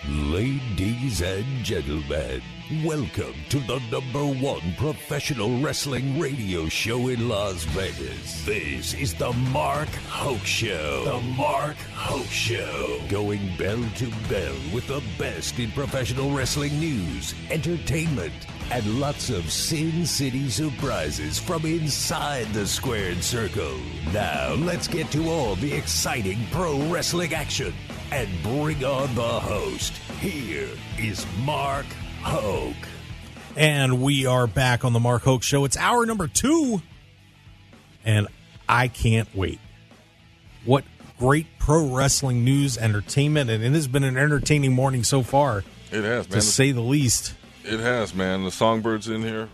Ladies and gentlemen, welcome to the #1 professional wrestling radio show in Las Vegas. This is the Mark Hoke Show. The Mark Hoke Show. Going bell to bell with the best in professional wrestling news, entertainment, and lots of Sin City surprises from inside the squared circle. Now, let's get to all the exciting pro wrestling action and bring on the host. Here is Mark Hoke. And we are back on the Mark Hoke Show. It's hour number 2, and I can't wait. What great pro wrestling news, entertainment, and it has been an entertaining morning so far. It has, man. To say the least. It has, man. The Songbird's in here.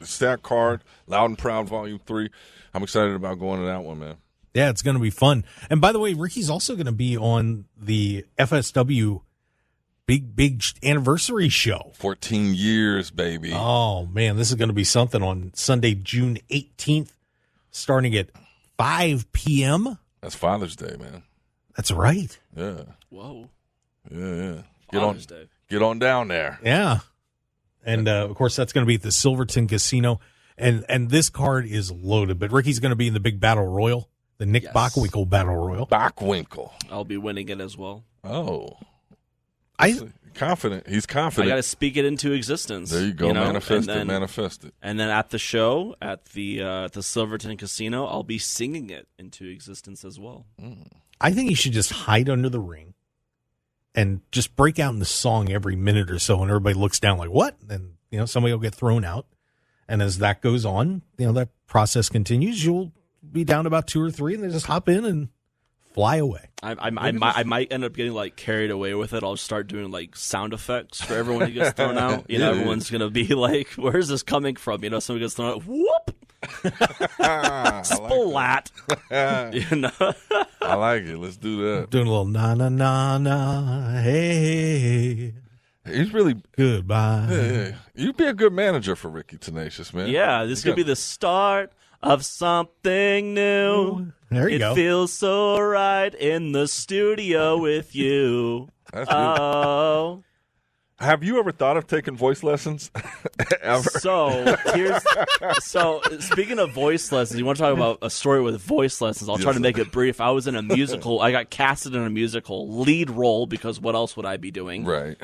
Stack Card, Loud and Proud Volume 3. I'm excited about going to that one, man. Yeah, it's going to be fun. And by the way, Ricky's also going to be on the FSW big anniversary show. 14 years, baby. Oh, man, this is going to be something on Sunday, June 18th, starting at 5 p.m. That's Father's Day, man. That's right. Yeah. Whoa. Yeah. Father's Day. Get on down there. Yeah. And, of course, that's going to be at the Silverton Casino. And this card is loaded. But Ricky's going to be in the big Battle Royal, the Nick Bockwinkel Battle Royal. Bockwinkel. I'll be winning it as well. Oh. Confident. He's confident. I got to speak it into existence. There you go. Manifest it. And then at the show, at the Silverton Casino, I'll be singing it into existence as well. I think you should just hide under the ring and just break out in the song every minute or so, and everybody looks down like, what? And, somebody will get thrown out. And as that goes on, that process continues, you'll be down about 2 or 3, and they just hop in and fly away. I might end up getting carried away with it. I'll start doing sound effects for everyone who gets thrown out. Everyone's gonna be like, "Where is this coming from?" Someone gets thrown out. Whoop! Splat. I like it. Let's do that. Doing a little na na na na. Hey. He's really goodbye. Yeah. You'd be a good manager for Ricky Tenacious, man. Yeah, this could be the start of something new. There you go. It feels so right in the studio with you. That's good. Have you ever thought of taking voice lessons? Ever? So speaking of voice lessons, you want to talk about a story with voice lessons? I'll try to make it brief. I was in a musical. I got casted in a musical lead role because what else would I be doing? Right.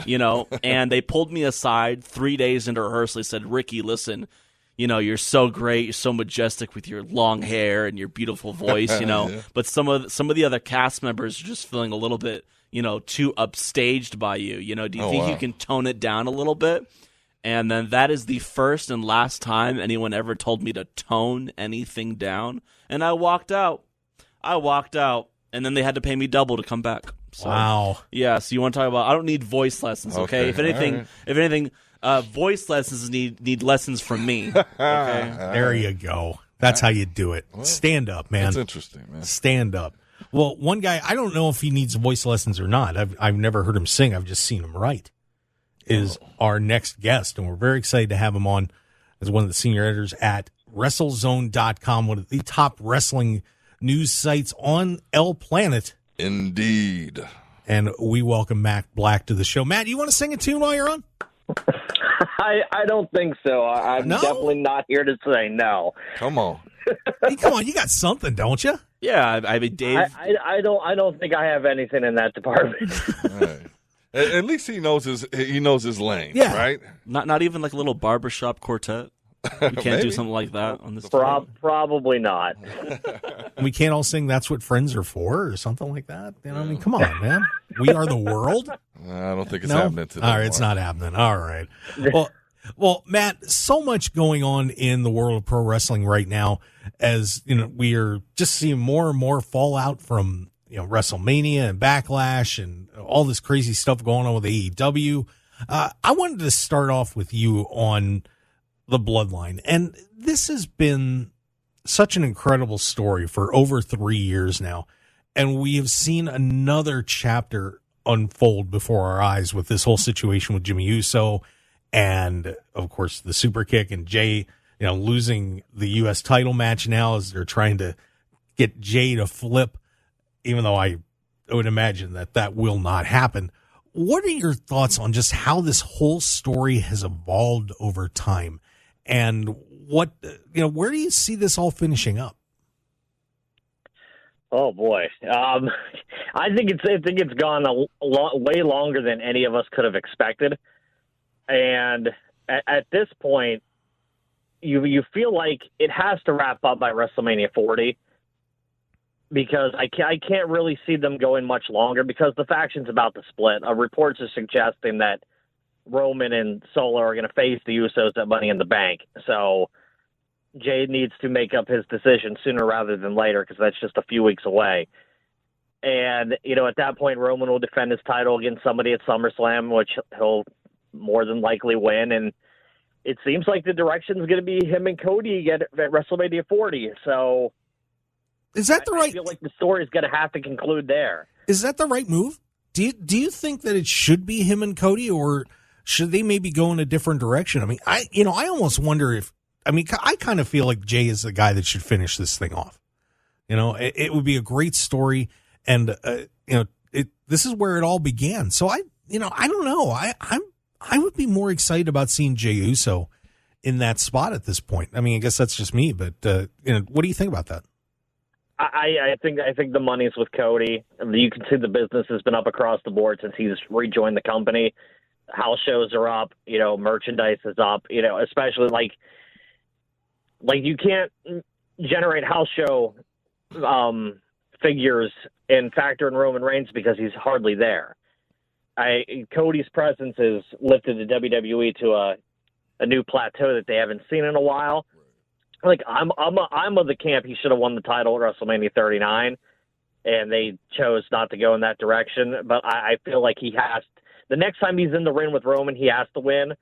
And they pulled me aside 3 days into rehearsal. They said, "Ricky, listen, you're so great, you're so majestic with your long hair and your beautiful voice, Yeah. But some of the other cast members are just feeling a little bit, too upstaged by you. Do you think you can tone it down a little bit?" And then that is the first and last time anyone ever told me to tone anything down. And I walked out. And then they had to pay me double to come back. So, wow. Yeah, so you want to talk about, I don't need voice lessons, okay? If anything, voice lessons need lessons from me. Okay? There you go. That's how you do it. Stand up, man. That's interesting, man. Stand up. Well, one guy, I don't know if he needs voice lessons or not. I've never heard him sing. I've just seen him write. Is our next guest, and we're very excited to have him on as one of the senior editors at WrestleZone.com, one of the top wrestling news sites on El Planet. Indeed. And we welcome Matt Black to the show. Matt, you want to sing a tune while you're on? I don't think so. I'm definitely not here to say no. Come on. Hey, come on, you got something, don't you? Yeah, I mean, Dave. I don't think I have anything in that department. Right. At least he knows his lane. Yeah. Right. Not even like a little barbershop quartet. You can't do something like that on this. Probably not. We can't all sing "That's What Friends Are For" or something like that. Come on, man. We are the world. I don't think it's happening today. All right, it's not happening. All right. Well, Matt, so much going on in the world of pro wrestling right now, as we are just seeing more and more fallout from WrestleMania and Backlash and all this crazy stuff going on with AEW. I wanted to start off with you on the Bloodline, and this has been such an incredible story for over 3 years now, and we have seen another chapter unfold before our eyes with this whole situation with Jimmy Uso. And of course, the super kick and Jay, losing the U.S. title match now as they're trying to get Jay to flip, even though I would imagine that will not happen. what are your thoughts on just how this whole story has evolved over time, and what where do you see this all finishing up? Oh boy, I think it's gone way longer than any of us could have expected, and at this point, you feel like it has to wrap up by WrestleMania 40, because I can't really see them going much longer, because the faction's about to split. Reports are suggesting that Roman and Solo are going to face the Usos at Money in the Bank, so Jay needs to make up his decision sooner rather than later, because that's just a few weeks away. And, at that point, Roman will defend his title against somebody at SummerSlam, which he'll more than likely win. And it seems like the direction is going to be him and Cody again at WrestleMania 40. So is that the right? I feel like the story is going to have to conclude there. Is that the right move? Do you think that it should be him and Cody, or should they maybe go in a different direction? I mean, I almost wonder if, I kind of feel like Jay is the guy that should finish this thing off. It would be a great story, and this is where it all began. So I don't know. I would be more excited about seeing Jey Uso in that spot at this point. I guess that's just me, but what do you think about that? I think the money's with Cody. You can see the business has been up across the board since he's rejoined the company. House shows are up, merchandise is up, especially like you can't generate house show figures and factor in Roman Reigns because he's hardly there. Cody's presence is lifted the WWE to a new plateau that they haven't seen in a while. Like I'm of the camp he should have won the title at WrestleMania 39, and they chose not to go in that direction. But I feel like he has. The next time he's in the ring with Roman, he has to win.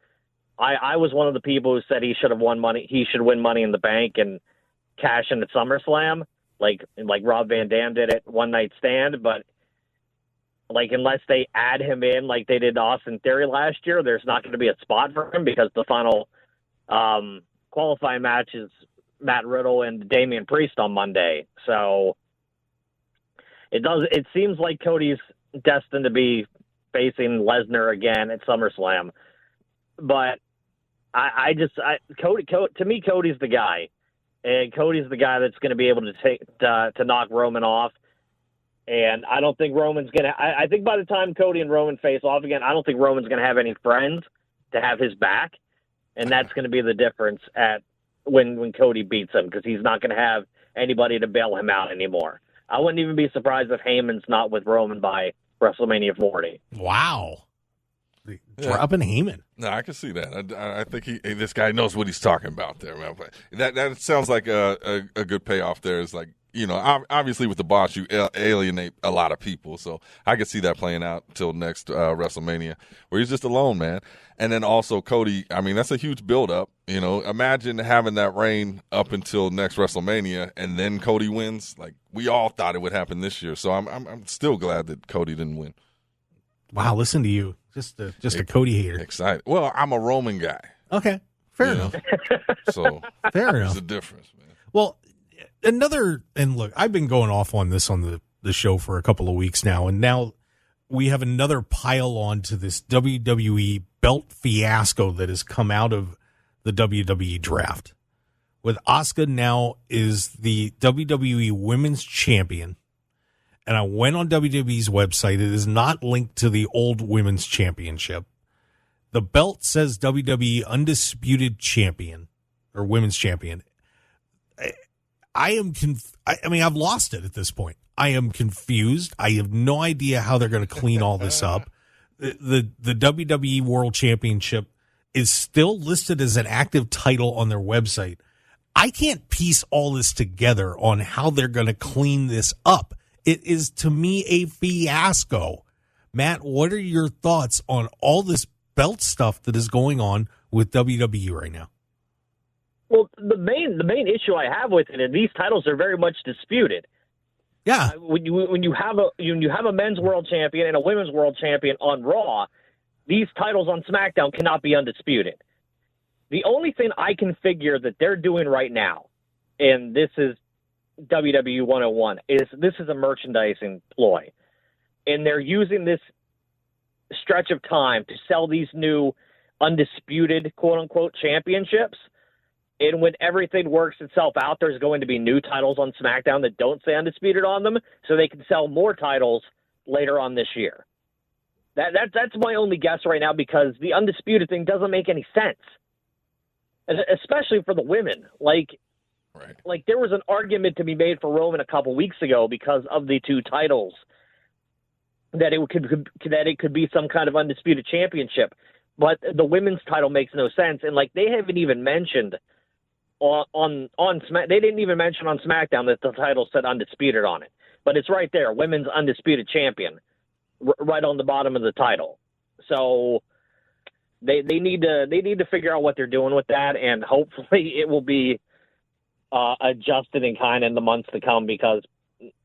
I was one of the people who said he should have won money. He should win Money in the Bank and cash in at SummerSlam, like Rob Van Dam did at One Night Stand. But unless they add him in like they did Austin Theory last year, there's not going to be a spot for him, because the final qualifying match is Matt Riddle and Damian Priest on Monday. So it seems like Cody's destined to be facing Lesnar again at SummerSlam. But Cody, to me, Cody's the guy, and Cody's the guy that's going to be able to knock Roman off. And I don't think Roman's going to. I think by the time Cody and Roman face off again, I don't think Roman's going to have any friends to have his back, and that's going to be the difference at when Cody beats him, because he's not going to have anybody to bail him out anymore. I wouldn't even be surprised if Heyman's not with Roman by WrestleMania 40. Wow. Dropping Heyman. No, I can see that. I think this guy knows what he's talking about there, man. But that sounds like a good payoff there. It's like, obviously with the boss, you alienate a lot of people. So I could see that playing out till next WrestleMania, where he's just alone, man. And then also Cody, that's a huge buildup. Imagine having that reign up until next WrestleMania, and then Cody wins. Like, we all thought it would happen this year. So I'm still glad that Cody didn't win. Wow, listen to you. Just a Cody hater. Excited. Well, I'm a Roman guy. Okay, fair enough. So fair enough. There's a difference, man. Well, and look, I've been going off on this on the show for a couple of weeks now, and now we have another pile on to this WWE belt fiasco that has come out of the WWE draft. With Asuka now is the WWE Women's Champion. And I went on WWE's website. It is not linked to the old Women's Championship. The belt says WWE Undisputed Champion or Women's Champion. I've lost it at this point. I am confused. I have no idea how they're going to clean all this up. The WWE World Championship is still listed as an active title on their website. I can't piece all this together on how they're going to clean this up. It is, to me, a fiasco. Matt, what are your thoughts on all this belt stuff that is going on with WWE right now? Well, the main issue I have with it, and these titles are very much disputed. Yeah. When you have a men's world champion and a women's world champion on Raw, these titles on SmackDown cannot be undisputed. The only thing I can figure that they're doing right now, and this is WWE 101, is this is a merchandising ploy. And they're using this stretch of time to sell these new undisputed quote-unquote championships. And when everything works itself out, there's going to be new titles on SmackDown that don't say undisputed on them, so they can sell more titles later on this year. That's my only guess right now, because the undisputed thing doesn't make any sense, especially for the women. Like there was an argument to be made for Roman a couple weeks ago because of the two titles, that it could be some kind of undisputed championship, but the women's title makes no sense, and like they haven't even mentioned they didn't even mention on SmackDown that the title said undisputed on it, but it's right there, women's undisputed champion, right on the bottom of the title. So they need to figure out what they're doing with that, and hopefully it will be adjusted in kind in the months to come, because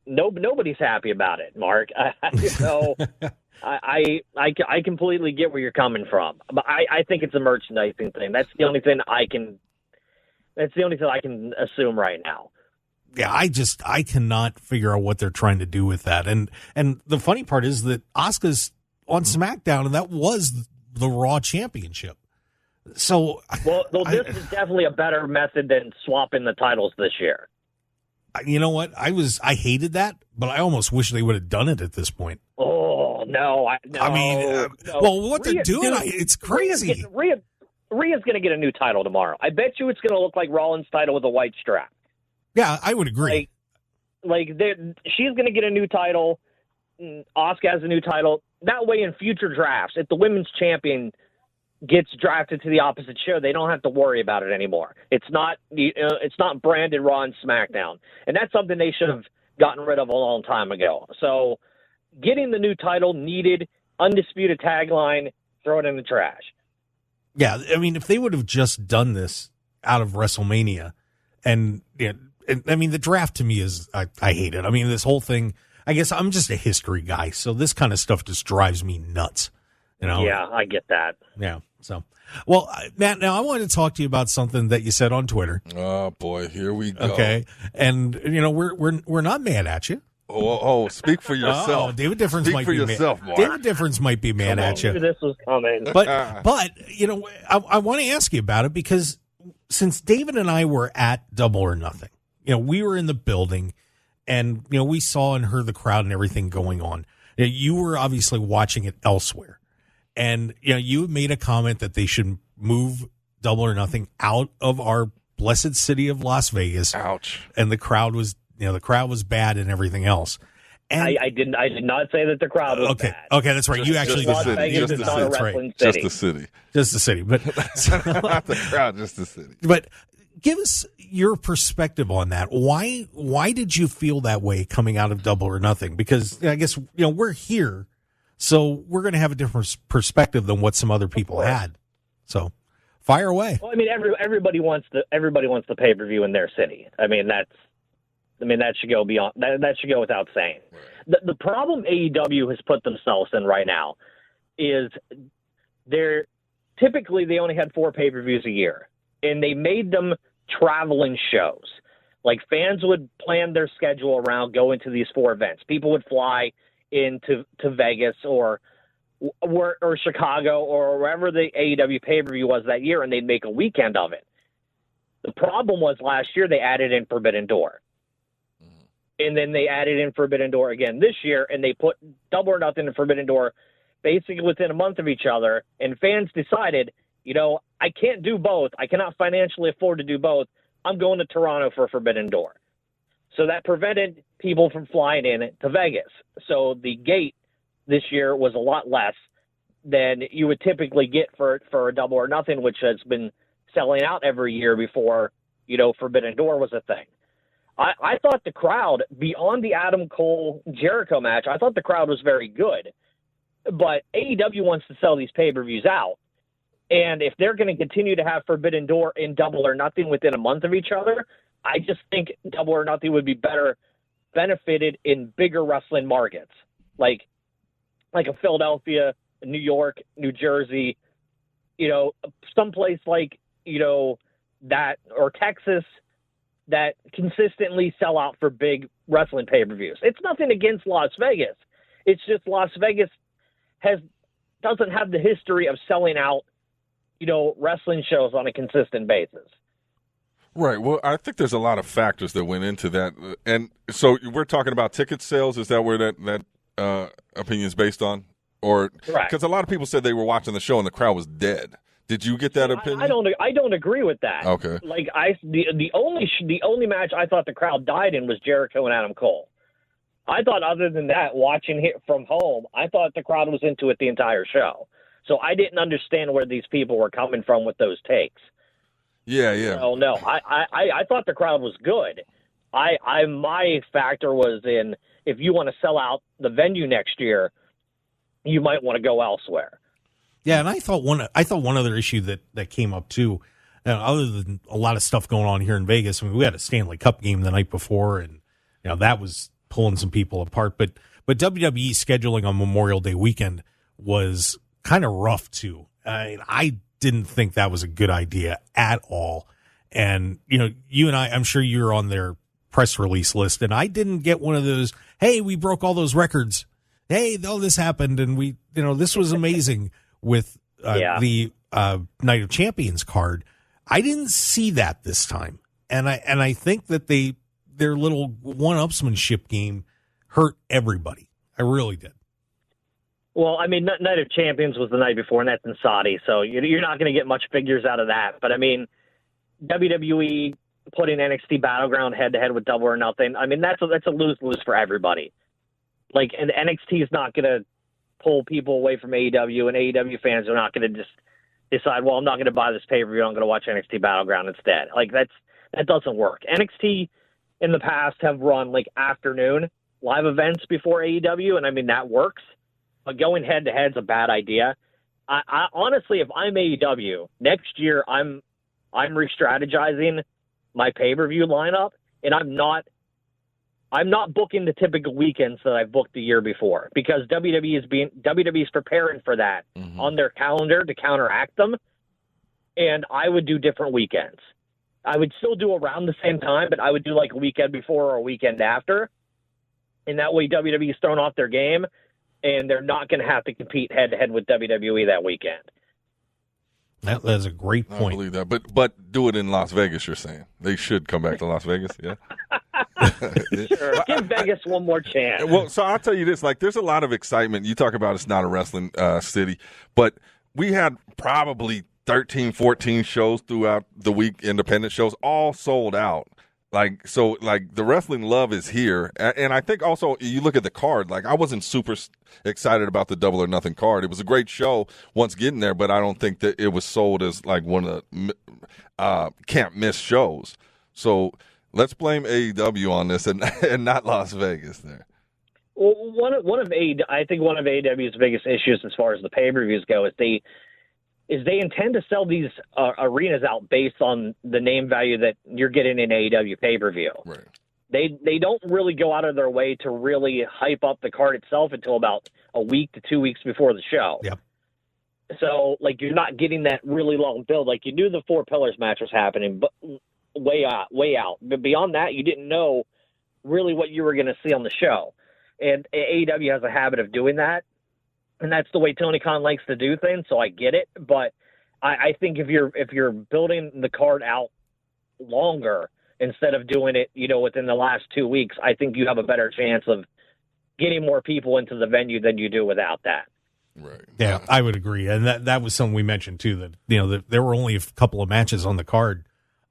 nobody's happy about it, Mark. I completely get where you're coming from, but I think it's a merchandising thing. That's the only thing I can assume right now. Yeah, I cannot figure out what they're trying to do with that. And the funny part is that Asuka's on SmackDown, and that was the Raw Championship. So, this is definitely a better method than swapping the titles this year. You know what? I hated that, but I almost wish they would have done it at this point. Oh no! Well, what they're doing, it's crazy. Rhea's going to get a new title tomorrow. I bet you it's going to look like Rollins' title with a white strap. Yeah, I would agree. She's going to get a new title. Asuka has a new title. That way, in future drafts, if the women's champion gets drafted to the opposite show, they don't have to worry about it anymore. It's not branded Raw and SmackDown, and that's something they should have gotten rid of a long time ago. So, getting the new title needed, undisputed tagline, throw it in the trash. Yeah, I mean, if they would have just done this out of WrestleMania, and I mean, the draft to me is, I hate it. I mean, this whole thing, I guess I'm just a history guy, so this kind of stuff just drives me nuts. Yeah, I get that. Yeah. So, well, Matt, now I wanted to talk to you about something that you said on Twitter. Oh boy, here we go. Okay, and we're not mad at you. Oh, speak for yourself. Oh, David Difference speak might for be yourself, mad. Mark. David Difference might be mad at you. This was coming. But I want to ask you about it, because since David and I were at Double or Nothing, we were in the building, and we saw and heard the crowd and everything going on. You were obviously watching it elsewhere, and you made a comment that they should move Double or Nothing out of our blessed city of Las Vegas. Ouch! And the crowd was bad and everything else. And I did not say that the crowd was bad. Okay, that's right. You actually Las did. Vegas is not a wrestling city. Just the city. But not the crowd, just the city. But give us your perspective on that. Why did you feel that way coming out of Double or Nothing? Because I guess we're here, so we're going to have a different perspective than what some other people had. So fire away. Well, I mean, everybody wants the pay-per-view in their city. That should go beyond that should go without saying. The problem AEW has put themselves in right now is typically they only had 4 pay-per-views a year, and they made them traveling shows. Like, fans would plan their schedule around going to these 4 events. People would fly into Vegas or Chicago or wherever the AEW pay-per-view was that year, and they'd make a weekend of it. The problem was last year they added in Forbidden Door. And then they added in Forbidden Door again this year, and they put Double or Nothing and Forbidden Door basically within a month of each other. And fans decided, I can't do both. I cannot financially afford to do both. I'm going to Toronto for Forbidden Door. So that prevented people from flying in to Vegas. So the gate this year was a lot less than you would typically get for a Double or Nothing, which has been selling out every year before, Forbidden Door was a thing. I thought the crowd, beyond the Adam Cole-Jericho match, I thought the crowd was very good. But AEW wants to sell these pay-per-views out. And if they're going to continue to have Forbidden Door and Double or Nothing within a month of each other, I just think Double or Nothing would be better benefited in bigger wrestling markets, like a Philadelphia, New York, New Jersey, someplace like, that, or Texas, that consistently sell out for big wrestling pay-per-views. It's nothing against Las Vegas. It's just Las Vegas has doesn't have the history of selling out, wrestling shows on a consistent basis. Right. Well, I think there's a lot of factors that went into that. And so we're talking about ticket sales. Is that where that opinion is based on? Or because a lot of people said they were watching the show and the crowd was dead. Did you get that opinion? I don't agree with that. Okay. Like the only match I thought the crowd died in was Jericho and Adam Cole. I thought other than that, watching it from home, I thought the crowd was into it the entire show. So I didn't understand where these people were coming from with those takes. Yeah. So no, I thought the crowd was good. My factor was in, if you want to sell out the venue next year, you might want to go elsewhere. Yeah, and I thought one other issue that came up too, other than a lot of stuff going on here in Vegas. I mean, we had a Stanley Cup game the night before, and that was pulling some people apart. But WWE scheduling on Memorial Day weekend was kind of rough too. I didn't think that was a good idea at all. And you and I'm sure you're on their press release list, and I didn't get one of those, hey, we broke all those records. Hey, all this happened, and we, this was amazing with the Night of Champions card. I didn't see that this time, and I think that their little one-upsmanship game hurt everybody. I really did. Well, I mean, Night of Champions was the night before, and that's in Saudi, so you're not going to get much figures out of that. But I mean, WWE putting NXT Battleground head-to-head with Double or Nothing, I mean, that's a lose-lose for everybody. Like, and NXT is not going to pull people away from AEW, and AEW fans are not going to just decide, well, I'm not going to buy this pay-per-view, I'm going to watch NXT Battleground instead. Like, that doesn't work. NXT in the past have run, like, afternoon live events before AEW, and I mean, that works. But going head-to-head is a bad idea. I honestly, if I'm AEW, next year I'm re-strategizing my pay-per-view lineup, and I'm not booking the typical weekends that I've booked the year before, because WWE is preparing for that on their calendar to counteract them. And I would do different weekends. I would still do around the same time, but I would do like a weekend before or a weekend after. And that way WWE is thrown off their game, and they're not going to have to compete head to head with WWE that weekend. That's a great point. I believe that, but do it in Las Vegas. You're saying they should come back to Las Vegas, yeah? Sure, give Vegas one more chance. Well, so I'll tell you this: like, there's a lot of excitement. You talk about it's not a wrestling city, but we had probably 13, 14 shows throughout the week, independent shows, all sold out. Like, so, like, the wrestling love is here. And I think also you look at the card, like, I wasn't super excited about the Double or Nothing card. It was a great show once getting there, but I don't think that it was sold as, like, one of the can't miss shows. So let's blame AEW on this and not Las Vegas there. Well, I think one of AEW's biggest issues as far as the pay-per-views go is they intend to sell these arenas out based on the name value that you're getting in AEW pay-per-view. Right. They don't really go out of their way to really hype up the card itself until about a week to 2 weeks before the show. Yep. So, like, you're not getting that really long build. Like, you knew the Four Pillars match was happening, but way out. But beyond that, you didn't know really what you were going to see on the show. And AEW has a habit of doing that. And that's the way Tony Khan likes to do things, so I get it. But I think if you're building the card out longer instead of doing it, within the last 2 weeks, I think you have a better chance of getting more people into the venue than you do without that. Right. Yeah, I would agree, and that was something we mentioned too. That there were only a couple of matches on the card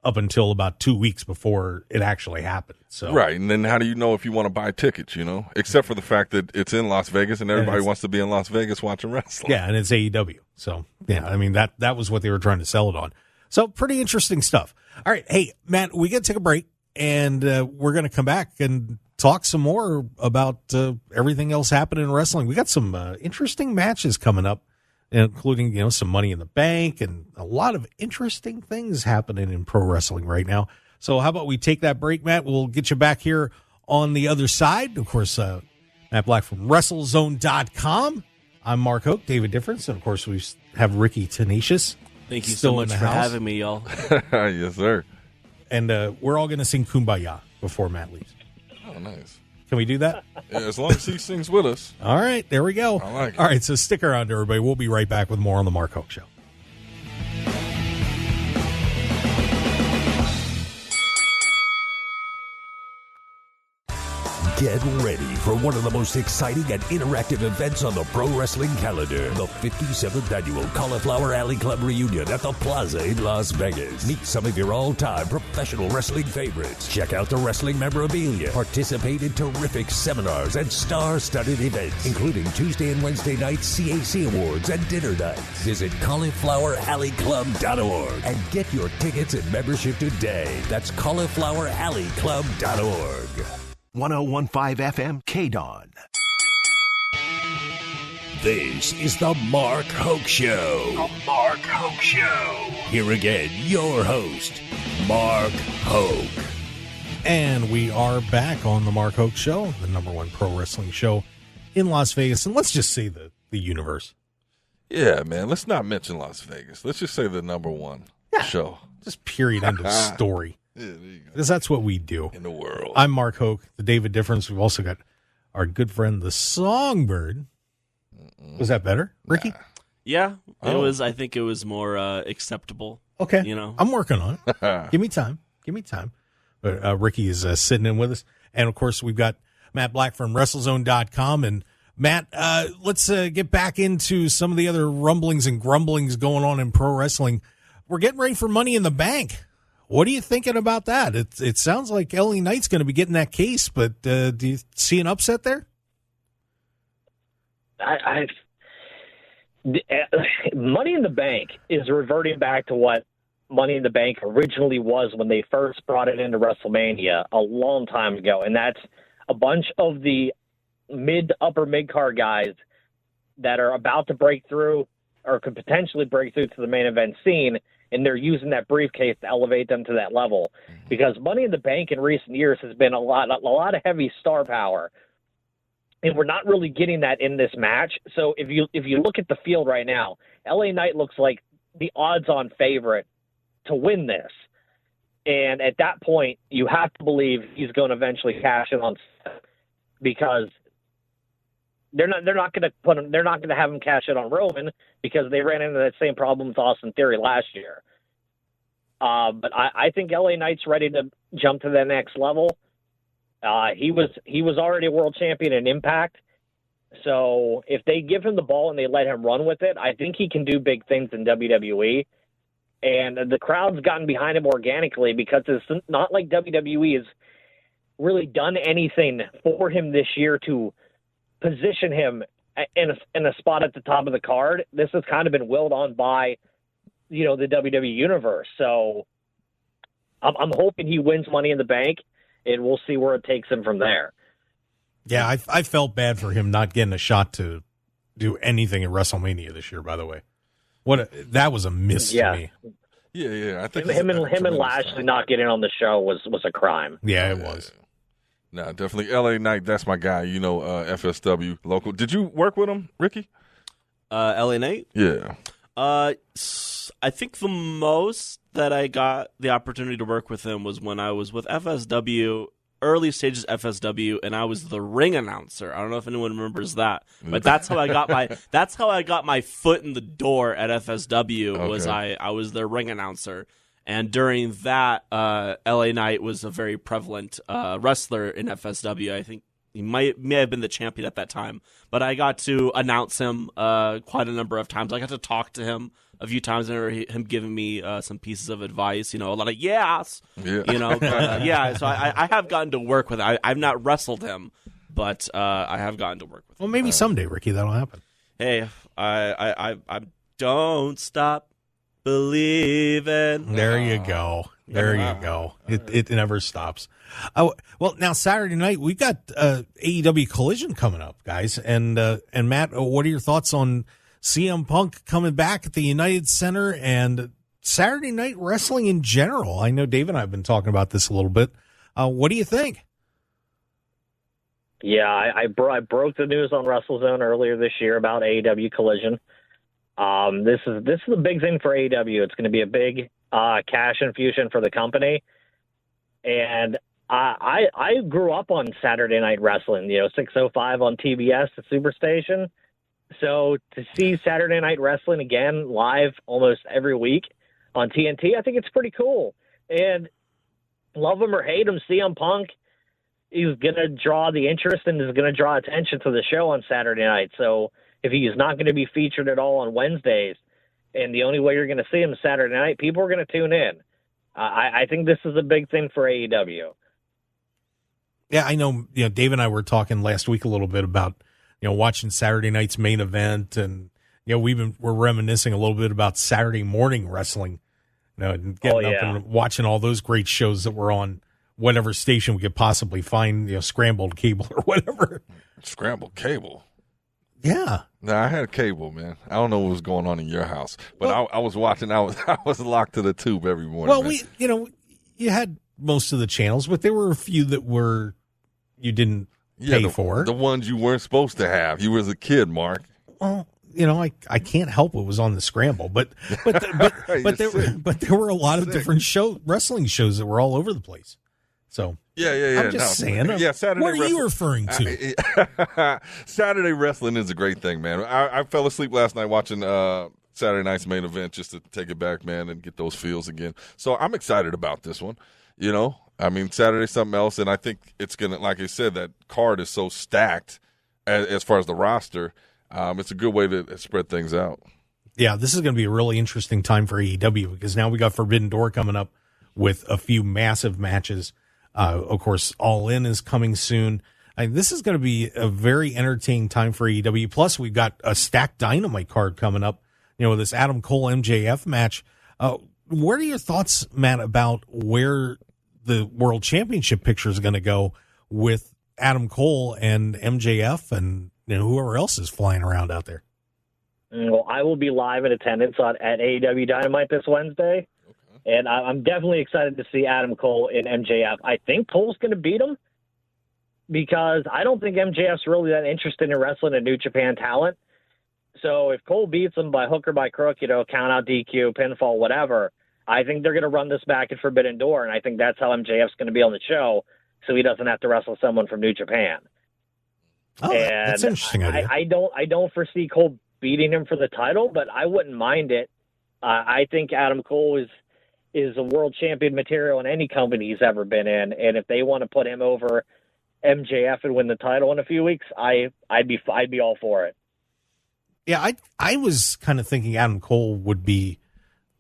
up until about 2 weeks before it actually happened. So right, and then how do you know if you want to buy tickets, except for the fact that it's in Las Vegas and everybody wants to be in Las Vegas watching wrestling. Yeah, and it's AEW. So, yeah, I mean, that was what they were trying to sell it on. So, pretty interesting stuff. All right, hey, Matt, we got to take a break, and we're going to come back and talk some more about everything else happening in wrestling. We got some interesting matches coming up, including, some Money in the Bank and a lot of interesting things happening in pro wrestling right now. So how about we take that break, Matt? We'll get you back here on the other side. Of course, Matt Black from WrestleZone.com. I'm Mark Hoke, David Difference, and of course we have Ricky Tenacious. Thank you so much for having me, y'all. Yes, sir. And we're all going to sing Kumbaya before Matt leaves. Oh, nice. Can we do that? Yeah, as long as he sings with us. All right, there we go. I like it. All right, so stick around, everybody. We'll be right back with more on the Mark Hoke Show. Get ready for one of the most exciting and interactive events on the pro wrestling calendar. The 57th Annual Cauliflower Alley Club Reunion at the Plaza in Las Vegas. Meet some of your all-time professional wrestling favorites. Check out the wrestling memorabilia. Participate in terrific seminars and star-studded events, including Tuesday and Wednesday night CAC Awards and dinner nights. Visit caulifloweralleyclub.org and get your tickets and membership today. That's caulifloweralleyclub.org. 101.5 FM KDAWN. This is the Mark Hoke Show. The Mark Hoke Show. Here again, your host, Mark Hoke. And we are back on the Mark Hoke Show, the number one pro wrestling show in Las Vegas. And let's just say the universe. Yeah, man. Let's not mention Las Vegas. Let's just say the number one show. Just period, end of story. Yeah, there you go. Because that's what we do. In the world. I'm Mark Hoke, the David Difference. We've also got our good friend, the Songbird. Was that better, Ricky? Yeah, it was. I think it was more acceptable. Okay. You know, I'm working on it. Give me time. But Ricky is sitting in with us. And, of course, we've got Matt Black from WrestleZone.com. And, Matt, let's get back into some of the other rumblings and grumblings going on in pro wrestling. We're getting ready for Money in the Bank. What are you thinking about that? It sounds like LA Knight's going to be getting that case, but do you see an upset there? Money in the Bank is reverting back to what Money in the Bank originally was when they first brought it into WrestleMania a long time ago, and that's a bunch of the upper mid-card guys that are about to break through or could potentially break through to the main event scene, and they're using that briefcase to elevate them to that level. Because Money in the Bank in recent years has been a lot of heavy star power, and we're not really getting that in this match. So if you look at the field right now, LA Knight looks like the odds-on favorite to win this. And at that point, you have to believe he's going to eventually cash in on Seth, because they're not going to have him cash in on Roman, because they ran into that same problem with Austin Theory last year. But I think LA Knight's ready to jump to the next level. He was already a world champion in Impact. So if they give him the ball and they let him run with it, I think he can do big things in WWE. And the crowd's gotten behind him organically, because it's not like WWE has really done anything for him this year to position him in a spot at the top of the card. This has kind of been willed on by, the WWE universe. So I'm hoping he wins Money in the Bank, and we'll see where it takes him from there. Yeah, I felt bad for him not getting a shot to do anything at WrestleMania this year, by the way. That was a miss to me. Yeah. I think him and Lashley not getting on the show was a crime. Yeah, it was. No, definitely LA Knight. That's my guy. FSW local. Did you work with him, Ricky? LA Knight? Yeah. I think the most that I got the opportunity to work with him was when I was with FSW, early stages FSW, and I was the ring announcer. I don't know if anyone remembers that, but that's how I got my foot in the door at FSW. Okay. Was I was their ring announcer. And during that, LA Knight was a very prevalent wrestler in FSW. I think he may have been the champion at that time. But I got to announce him quite a number of times. I got to talk to him a few times. I remember him giving me some pieces of advice, a lot of yes. Yeah. So I have gotten to work with him. I've not wrestled him, but I have gotten to work with him. Well, maybe someday, Ricky, that'll happen. Hey, I don't stop believing. There you go. It never stops. Well, now Saturday night we got AEW Collision coming up, guys, and Matt, what are your thoughts on CM Punk coming back at the United Center and Saturday Night Wrestling in general? I know Dave and I have been talking about this a little bit. What do you think? Yeah, I broke the news on WrestleZone earlier this year about AEW Collision. This is a big thing for AEW. It's going to be a big cash infusion for the company, and I grew up on Saturday Night Wrestling, 6:05 on TBS, the Superstation. So to see Saturday Night Wrestling again live almost every week on TNT, I think it's pretty cool. And love him or hate him, CM Punk, he's going to draw the interest and is going to draw attention to the show on Saturday night. So if he's not going to be featured at all on Wednesdays, and the only way you're going to see him Saturday night, people are going to tune in. I think this is a big thing for AEW. Yeah, I know. Dave and I were talking last week a little bit about watching Saturday night's main event, and we're reminiscing a little bit about Saturday morning wrestling. And getting up and watching all those great shows that were on whatever station we could possibly find, scrambled cable or whatever. Scrambled cable. Yeah. No, I had cable, man. I don't know what was going on in your house, but I was watching. I was locked to the tube every morning. Well, man. You had most of the channels, but there were a few that you didn't pay for. The ones you weren't supposed to have. You were as a kid, Mark. Well, I can't help what was on the scramble, but there were a lot of different wrestling shows that were all over the place. So yeah. I'm just saying. Saturday. What are you referring to? Saturday wrestling is a great thing, man. I fell asleep last night watching Saturday night's main event just to take it back, man, and get those feels again. So I'm excited about this one. Saturday's something else, and I think it's gonna, like I said, that card is so stacked as far as the roster. It's a good way to spread things out. Yeah, this is going to be a really interesting time for AEW because now we got Forbidden Door coming up with a few massive matches. Of course, All In is coming soon. This is going to be a very entertaining time for AEW. Plus, we've got a stacked Dynamite card coming up, with this Adam Cole MJF match. What are your thoughts, Matt, about where the World Championship picture is going to go with Adam Cole and MJF and whoever else is flying around out there? Well, I will be live in attendance at AEW Dynamite this Wednesday. And I'm definitely excited to see Adam Cole and MJF. I think Cole's going to beat him because I don't think MJF's really that interested in wrestling a New Japan talent. So if Cole beats him by hook or by crook, count out, DQ, pinfall, whatever, I think they're going to run this back at Forbidden Door, and I think that's how MJF's going to be on the show so he doesn't have to wrestle someone from New Japan. Oh, that's an interesting idea. I don't foresee Cole beating him for the title, but I wouldn't mind it. I think Adam Cole is a world champion material in any company he's ever been in, and if they want to put him over MJF and win the title in a few weeks, I'd be all for it. Yeah, I was kind of thinking Adam Cole would be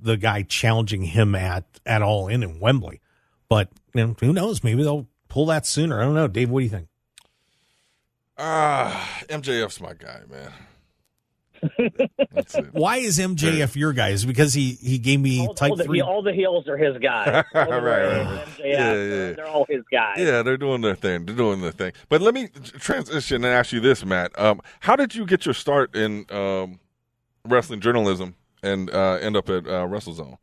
the guy challenging him at All In Wembley, but who knows? Maybe they'll pull that sooner. I don't know, Dave. What do you think? MJF's my guy, man. That's it. Why is MJF your guy? Is it because he gave me type 3? All the heels are his guys. Right. MJF, yeah. They're all his guys. Yeah, they're doing their thing. But let me transition and ask you this, Matt. How did you get your start in wrestling journalism and end up at WrestleZone?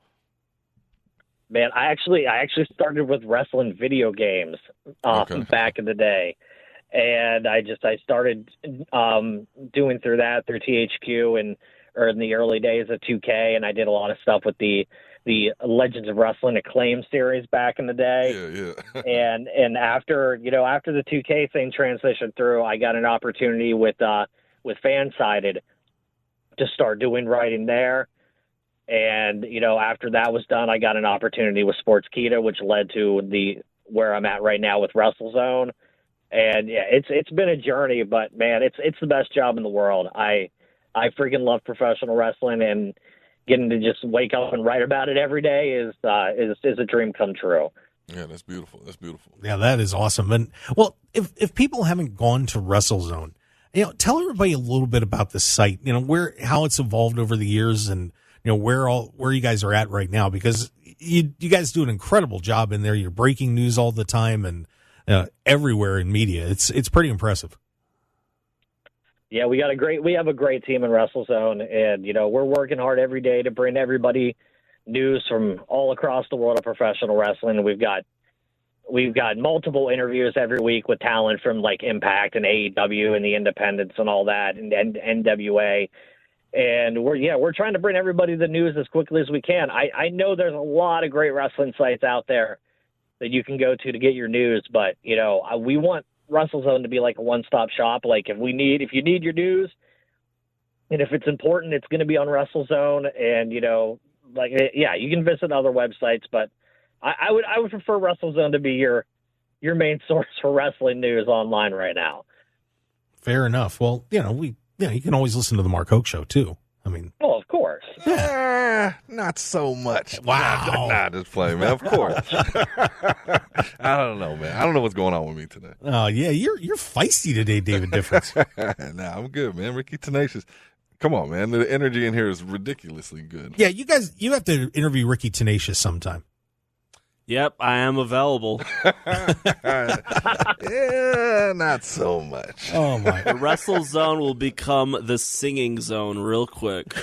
Man, I actually started with wrestling video games back in the day. And I started doing through THQ and or in the early days of 2K, and I did a lot of stuff with the Legends of Wrestling Acclaim series back in the day. Yeah. and after the 2K thing transitioned through, I got an opportunity with Fansided to start doing writing there. And after that was done, I got an opportunity with Sportskeeda, which led to where I'm at right now with WrestleZone. And yeah, it's been a journey, but man, it's the best job in the world. I freaking love professional wrestling, and getting to just wake up and write about it every day is a dream come true. Yeah, that's beautiful. Yeah, that is awesome. And well, if people haven't gone to WrestleZone, tell everybody a little bit about the site. How it's evolved over the years, and where you guys are at right now, because you guys do an incredible job in there. You're breaking news all the time and everywhere in media. It's pretty impressive. Yeah, we have a great team in WrestleZone, and we're working hard every day to bring everybody news from all across the world of professional wrestling. We've got multiple interviews every week with talent from like Impact and AEW and the Independents and all that, and NWA. And we're trying to bring everybody the news as quickly as we can. I know there's a lot of great wrestling sites out there, that you can go to get your news. But, we want WrestleZone to be like a one-stop shop. Like if you need your news, and if it's important, it's going to be on WrestleZone. And, you can visit other websites, but I would prefer WrestleZone to be your main source for wrestling news online right now. Fair enough. Well, you can always listen to the Mark Hoke Show too. I mean, of course. Not so much. Wow. Nah, just play, man. Of course. I don't know, man. I don't know what's going on with me today. Oh yeah, you're feisty today, David Difference. Nah, I'm good, man. Ricky Tenacious. Come on, man. The energy in here is ridiculously good. Yeah, you have to interview Ricky Tenacious sometime. Yep, I am available. Yeah, not so much. Oh my! The Wrestle Zone will become the singing zone real quick.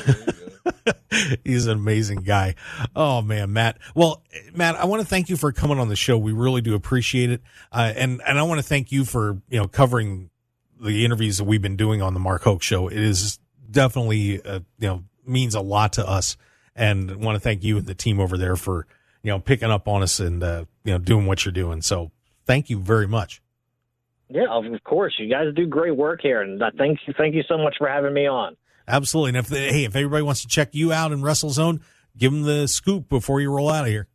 He's an amazing guy. Oh man, Matt. Well, Matt, I want to thank you for coming on the show. We really do appreciate it. And I want to thank you for, covering the interviews that we've been doing on the Mark Hoke Show. It is definitely, means a lot to us. And I want to thank you and the team over there for, picking up on us and, doing what you're doing. So thank you very much. Yeah, of course. You guys do great work here. And thank you so much for having me on. Absolutely. And if everybody wants to check you out in WrestleZone, give them the scoop before you roll out of here.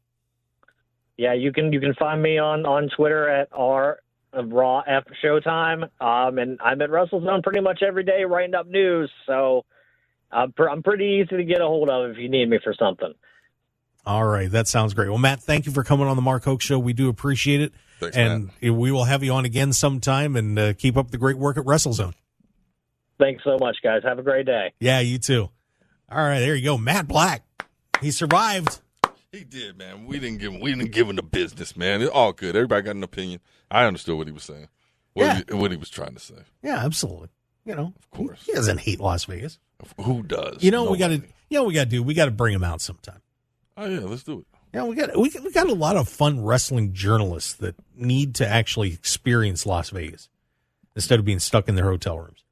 Yeah, you can find me on Twitter at Raw after Showtime. And I'm at WrestleZone pretty much every day writing up news. So I'm pretty easy to get a hold of if you need me for something. All right. That sounds great. Well, Matt, thank you for coming on the Mark Hoke Show. We do appreciate it. Thanks, and Matt. We will have you on again sometime and keep up the great work at WrestleZone. Thanks so much, guys. Have a great day. Yeah, you too. All right, there you go. Matt Black. He survived. He did, man. We didn't give him the business, man. It's all good. Everybody got an opinion. I understood what he was saying. What he was trying to say. Yeah, absolutely. Of course. He doesn't hate Las Vegas. Who does? We got to do. We got to bring him out sometime. Oh yeah, let's do it. Yeah, we got a lot of fun wrestling journalists that need to actually experience Las Vegas instead of being stuck in their hotel rooms.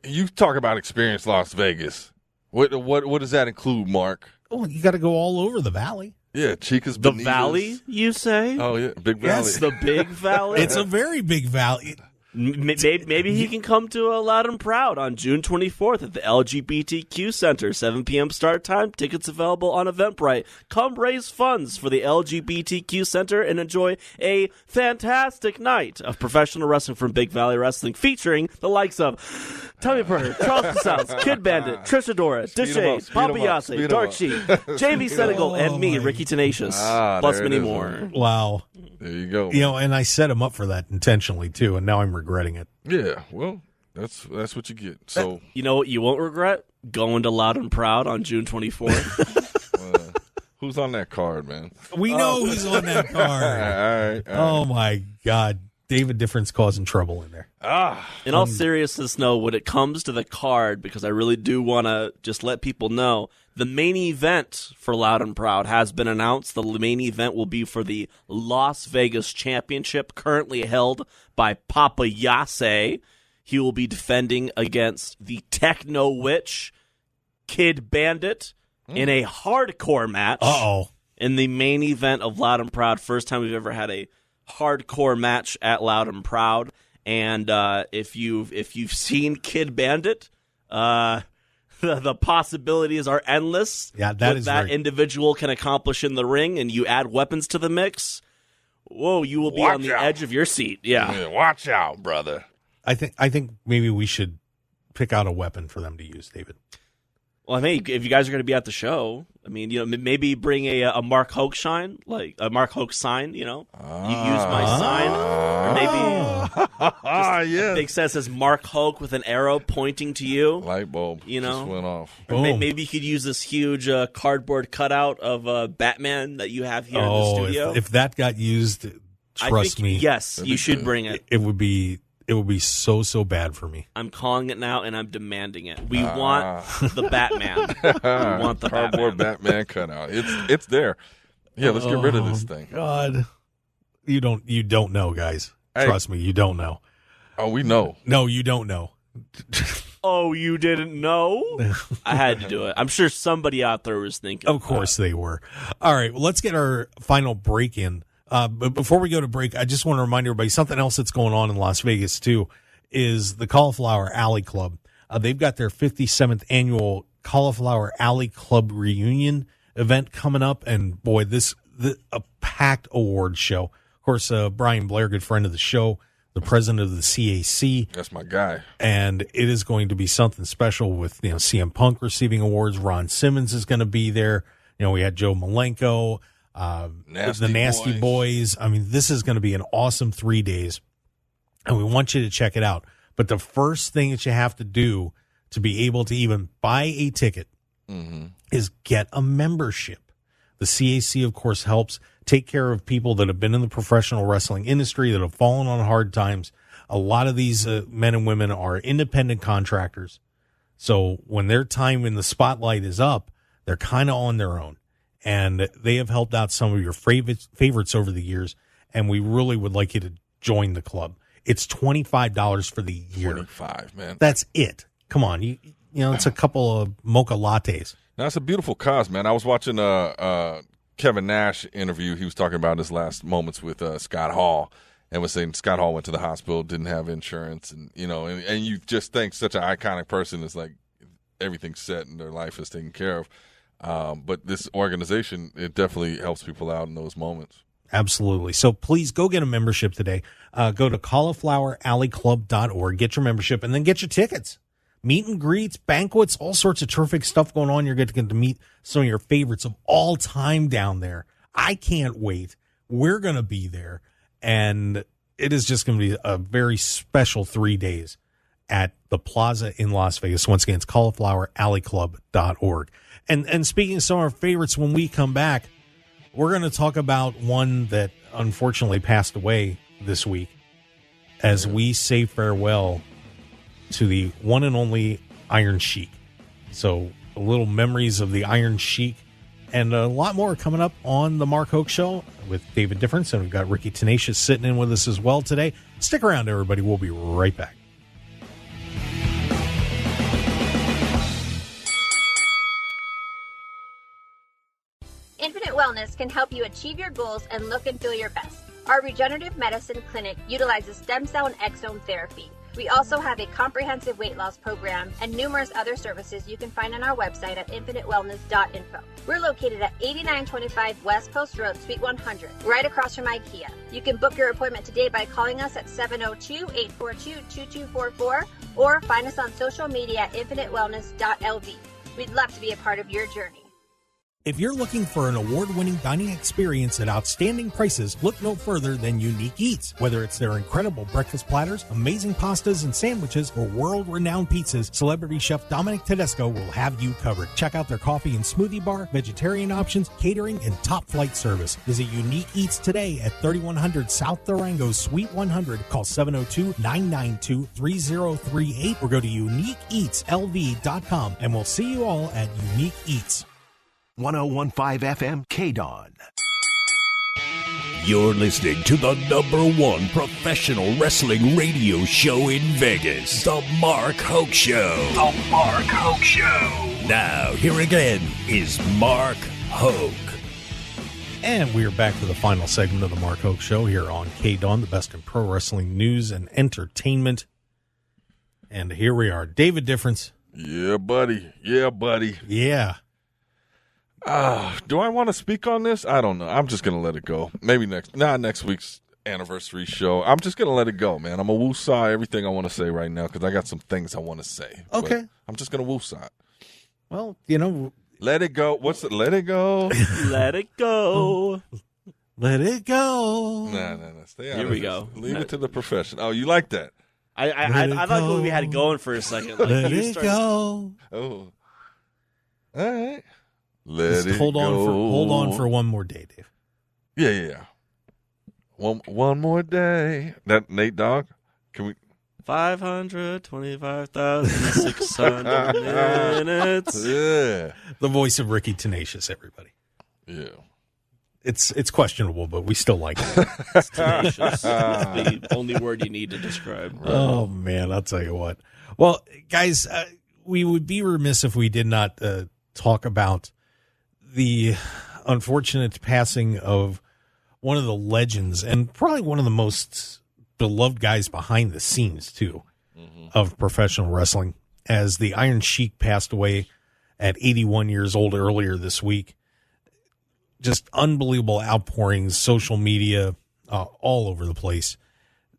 You talk about experience Las Vegas. What does that include, Mark? Oh, you got to go all over the valley. Yeah, Chica's The Bonitas. Valley, you say? Oh yeah, Big Valley. Yes, the Big Valley. It's a very big valley. Maybe he can come to Loud and Proud on June 24th at the LGBTQ Center, 7 p.m. start time. Tickets available on Eventbrite. Come raise funds for the LGBTQ Center and enjoy a fantastic night of professional wrestling from Big Valley Wrestling, featuring the likes of Tommy Perner, Charles Casals, Kid Bandit, Trish Adora, Deshae, Papa Yase, Dark Sheik, JV Senegal, and me, Ricky Tenacious, plus many more. Wow. There you go. And I set him up for that intentionally too, and now I'm regretting it. Yeah, well, that's what you get. So you know what you won't regret? Going to Loud and Proud on June 24th. who's on that card, man? We know who's on that card. All right. Oh my God, David Difference causing trouble in there. In all seriousness, no, when it comes to the card, because I really do want to just let people know, the main event for Loud and Proud has been announced. The main event will be for the Las Vegas Championship, currently held by Papa Yase. He will be defending against the Techno Witch, Kid Bandit, in a hardcore match. Uh-oh. In the main event of Loud and Proud. First time we've ever had a hardcore match at Loud and Proud. And if you've seen Kid Bandit, the possibilities are endless. Yeah, that individual can accomplish in the ring, and you add weapons to the mix. Whoa, you will be on the edge of your seat. Yeah, watch out, brother. I think maybe we should pick out a weapon for them to use, David. Well, I mean, if you guys are going to be at the show, I mean, maybe bring a Mark Hoke sign, like a Mark Hoke sign. You use my sign, or maybe a big set says Mark Hoke with an arrow pointing to you. Light bulb, just went off. Or maybe you could use this huge cardboard cutout of Batman that you have here in the studio. If that got used, trust me, yes, you should bring it. It would be so bad for me. I'm calling it now, and I'm demanding it. We want the Batman. We want the cardboard Batman cutout. It's there. Yeah, let's get rid of this thing. God, you don't know, guys. Hey. Trust me, you don't know. Oh, we know. No, you don't know. Oh, you didn't know? I had to do it. I'm sure somebody out there was thinking. Of course they were. All right, well, let's get our final break in But before we go to break, I just want to remind everybody something else that's going on in Las Vegas too is the Cauliflower Alley Club. They've got their 57th annual Cauliflower Alley Club reunion event coming up, and boy, a packed award show. Of course, Brian Blair, good friend of the show, the president of the CAC. That's my guy. And it is going to be something special with, CM Punk receiving awards. Ron Simmons is going to be there. We had Joe Malenko, the Nasty Boys. I mean, this is going to be an awesome 3 days, and we want you to check it out. But the first thing that you have to do to be able to even buy a ticket is get a membership. The CAC, of course, helps take care of people that have been in the professional wrestling industry, that have fallen on hard times. A lot of these men and women are independent contractors. So when their time in the spotlight is up, they're kind of on their own. And they have helped out some of your favorites over the years, and we really would like you to join the club. It's $25 for the year. 25, man. That's it. Come on, it's a couple of mocha lattes. Now, it's a beautiful cause, man. I was watching a Kevin Nash interview. He was talking about his last moments with Scott Hall, and was saying Scott Hall went to the hospital, didn't have insurance, and and you just think such an iconic person is like everything's set and their life is taken care of. But this organization, it definitely helps people out in those moments. Absolutely. So please go get a membership today. Go to caulifloweralleyclub.org, get your membership, and then get your tickets. Meet and greets, banquets, all sorts of terrific stuff going on. You're going to get to meet some of your favorites of all time down there. I can't wait. We're going to be there, and it is just going to be a very special 3 days at the Plaza in Las Vegas. Once again, it's caulifloweralleyclub.org. And speaking of some of our favorites, when we come back, we're going to talk about one that unfortunately passed away this week as we say farewell to the one and only Iron Sheik. So a little memories of the Iron Sheik and a lot more coming up on the Mark Hoke Show with David Difference. And we've got Ricky Tenacious sitting in with us as well today. Stick around, everybody. We'll be right back. Infinite Wellness can help you achieve your goals and look and feel your best. Our regenerative medicine clinic utilizes stem cell and exome therapy. We also have a comprehensive weight loss program and numerous other services you can find on our website at infinitewellness.info. We're located at 8925 West Post Road, Suite 100, right across from IKEA. You can book your appointment today by calling us at 702-842-2244 or find us on social media at infinitewellness.lv. We'd love to be a part of your journey. If you're looking for an award-winning dining experience at outstanding prices, look no further than Unique Eats. Whether it's their incredible breakfast platters, amazing pastas and sandwiches, or world-renowned pizzas, celebrity chef Dominic Tedesco will have you covered. Check out their coffee and smoothie bar, vegetarian options, catering, and top-flight service. Visit Unique Eats today at 3100 South Durango, Suite 100. Call 702-992-3038 or go to uniqueeatslv.com, and we'll see you all at Unique Eats. 101.5 FM KDAWN. You're listening to the #1 professional wrestling radio show in Vegas, The Mark Hoke Show. The Mark Hoke Show. Now, here again is Mark Hoke. And we're back to the final segment of the Mark Hoke Show here on KDAWN, the best in pro wrestling news and entertainment. And here we are. David Difference. Yeah, buddy. Yeah. Do I want to speak on this? I don't know. I'm just going to let it go. Maybe next week's anniversary show. I'm just going to let it go, man. I'm going to woo-saw everything I want to say right now because I got some things I want to say. Okay. But I'm just going to woo-saw it. Well, let it go. What's it? Let it go. Let it go. Let it go. No. Stay out Here of we this. go. Leave it to the profession. Oh, you like that? I thought when we had it going for a second. Like, Let it go. Oh. All right. Let it hold go. on for one more day, Dave. Yeah. One more day. That Nate Dogg? Can we 525,600 minutes. Yeah. The voice of Ricky Tenacious, everybody. Yeah. It's questionable, but we still like it. It's tenacious. It's the only word you need to describe. Oh, man, I'll tell you what. Well, guys, we would be remiss if we did not talk about the unfortunate passing of one of the legends and probably one of the most beloved guys behind the scenes, too, of professional wrestling, as the Iron Sheik passed away at 81 years old earlier this week. Just unbelievable outpourings, social media, all over the place.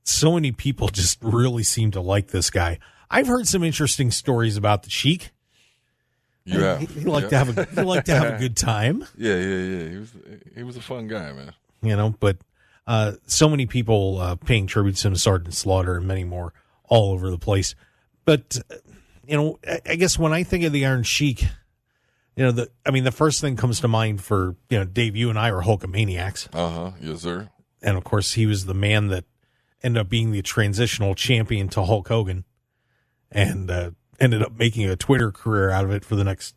So many people just really seem to like this guy. I've heard some interesting stories about the Sheik. Yeah, he liked to have a good time. Yeah. He was a fun guy, man. You know, but so many people paying tribute to him, Sergeant Slaughter, and many more all over the place. But you know, I guess when I think of the Iron Sheik, you know, the first thing comes to mind for, you know, Dave, you and I are Hulkamaniacs. Yes, sir. And of course, he was the man that ended up being the transitional champion to Hulk Hogan, and ended up making a Twitter career out of it for the next,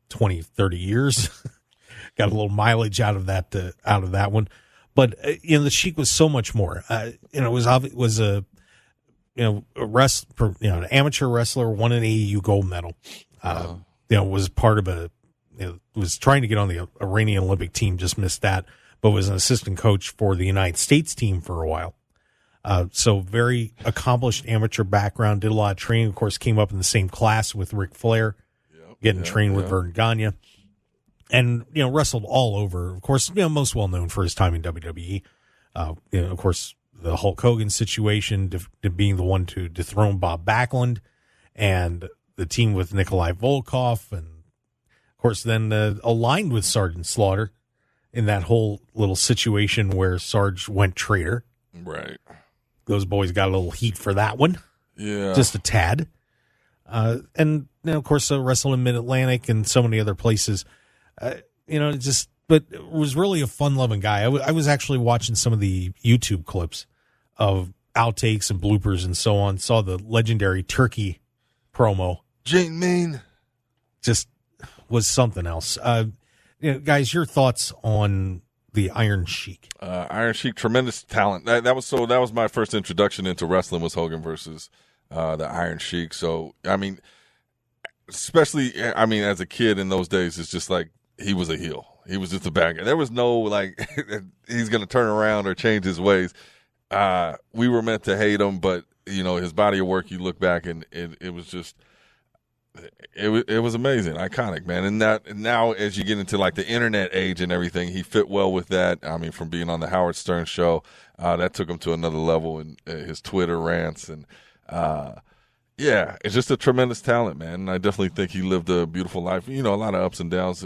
20, 30 years. Got a little mileage out of that one. But, the Sheik was so much more. It was an amateur wrestler, won an AEW gold medal. Was part of was trying to get on the Iranian Olympic team, just missed that, but was an assistant coach for the United States team for a while. So very accomplished amateur background, did a lot of training, of course, came up in the same class with Ric Flair, getting trained with Vern Gagne, and, wrestled all over. Of course, most well known for his time in WWE. Of course, the Hulk Hogan situation, being the one to dethrone Bob Backlund, and the team with Nikolai Volkov, and of course then aligned with Sergeant Slaughter in that whole little situation where Sarge went traitor. Right. Those boys got a little heat for that one. Yeah. Just a tad. And of course, wrestled in Mid-Atlantic and so many other places. But it was really a fun-loving guy. I was actually watching some of the YouTube clips of outtakes and bloopers and so on. Saw the legendary Turkey promo. Jane Main. Just was something else. Guys, your thoughts on the Iron Sheik? Iron Sheik, tremendous talent. That was my first introduction into wrestling, was Hogan versus the Iron Sheik. So, especially as a kid in those days, it's just like he was a heel. He was just a bad guy. There was no, he's going to turn around or change his ways. We were meant to hate him, but, his body of work, you look back, and it was just – It was amazing, iconic, man. And now as you get into the internet age and everything, he fit well with that. From being on the Howard Stern show, that took him to another level in his Twitter rants. And it's just a tremendous talent, man. And I definitely think he lived a beautiful life. A lot of ups and downs,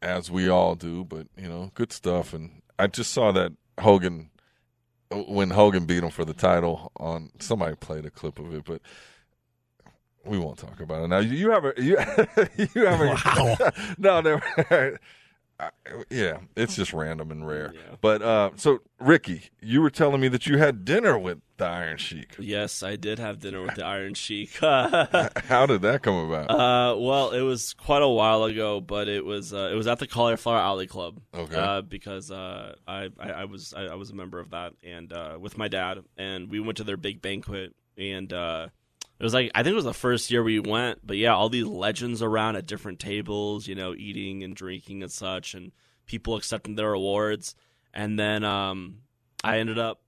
as we all do, but good stuff. And I just saw that when Hogan beat him for the title on, somebody played a clip of it, but we won't talk about it now. You have wow. No, never. Yeah, it's just random and rare. Yeah. But so, Ricky, you were telling me that you had dinner with the Iron Sheik. Yes, I did have dinner with the Iron Sheik. How did that come about? Well, it was quite a while ago, but it was at the Cauliflower Alley Club. Okay. Because I was a member of that, and with my dad, and we went to their big banquet, and it was I think it was the first year we went, but yeah, all these legends around at different tables, eating and drinking and such, and people accepting their awards. And then I ended up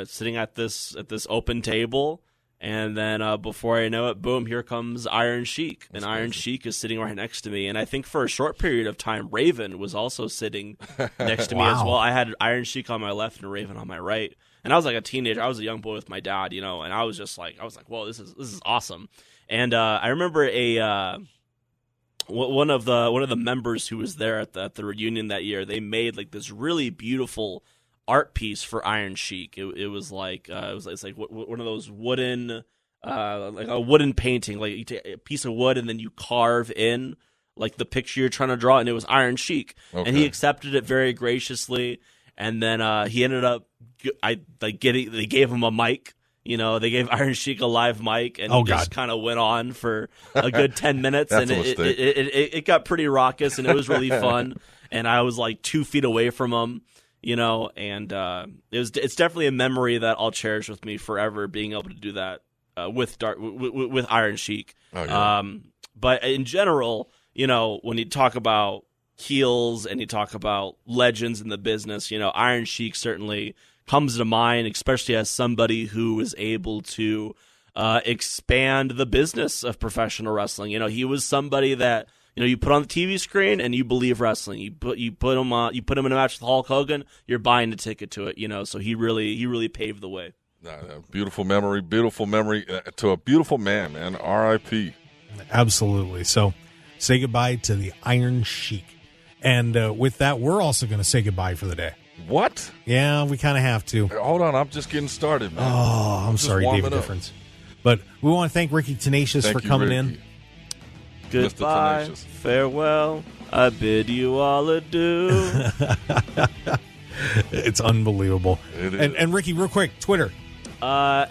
sitting at this open table, and then before I know it, boom, here comes Iron Sheik. And Iron Sheik is sitting right next to me. And I think for a short period of time, Raven was also sitting next to me as well. I had Iron Sheik on my left and Raven on my right. And I was a teenager. I was a young boy with my dad, and I was just whoa, this is awesome. And I remember one of the members who was there at the reunion that year. They made this really beautiful art piece for Iron Sheik. It was it's like one of those wooden a wooden painting. You take a piece of wood and then you carve in the picture you're trying to draw, and it was Iron Sheik. Okay. And he accepted it very graciously. And then he ended up, they gave him a mic. They gave Iron Sheik a live mic, and he just kind of went on for a good 10 minutes. And it got pretty raucous, and it was really fun. And I was 2 feet away from him, and it's definitely a memory that I'll cherish with me forever, being able to do that with Iron Sheik. Oh, yeah. But in general, when you talk about heels and you talk about legends in the business, Iron Sheik certainly comes to mind, especially as somebody who was able to expand the business of professional wrestling. He was somebody that you put on the TV screen and you believe wrestling. You put him in a match with Hulk Hogan, you're buying the ticket to it. So he really paved the way. Beautiful memory to a beautiful man, man. R.I.P. Absolutely. So say goodbye to the Iron Sheik. And with that, we're also going to say goodbye for the day. What? Yeah, we kind of have to. Hold on, I'm just getting started, man. Oh, I'm sorry, David Difference. But we want to thank Ricky Tenacious for coming in. Goodbye, farewell, I bid you all adieu. It's unbelievable. It is. And Ricky, real quick, Twitter. At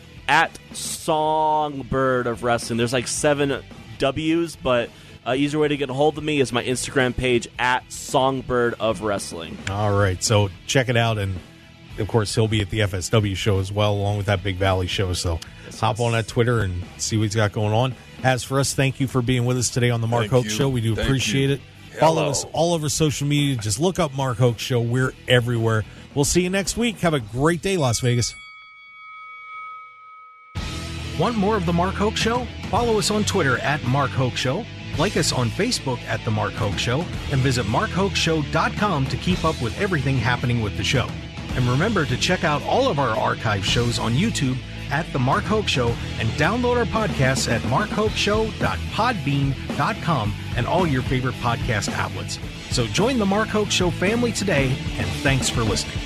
Songbird of Wrestling. There's like 7 W's, but easier way to get a hold of me is my Instagram page at Songbird of Wrestling. All right, so check it out, and of course he'll be at the FSW show as well, along with that Big Valley show. So hop on that Twitter and see what he's got going on. As for us, thank you for being with us today on the Mark Hoke Show. We do appreciate it. Follow us all over social media. Just look up Mark Hoke Show. We're everywhere. We'll see you next week. Have a great day, Las Vegas. Want more of The Mark Hoke Show? Follow us on Twitter at Mark Hoke Show, like us on Facebook at The Mark Hoke Show, and visit markhokeshow.com to keep up with everything happening with the show. And remember to check out all of our archive shows on YouTube at The Mark Hoke Show and download our podcasts at markhokeshow.podbean.com and all your favorite podcast outlets. So join The Mark Hoke Show family today, and thanks for listening.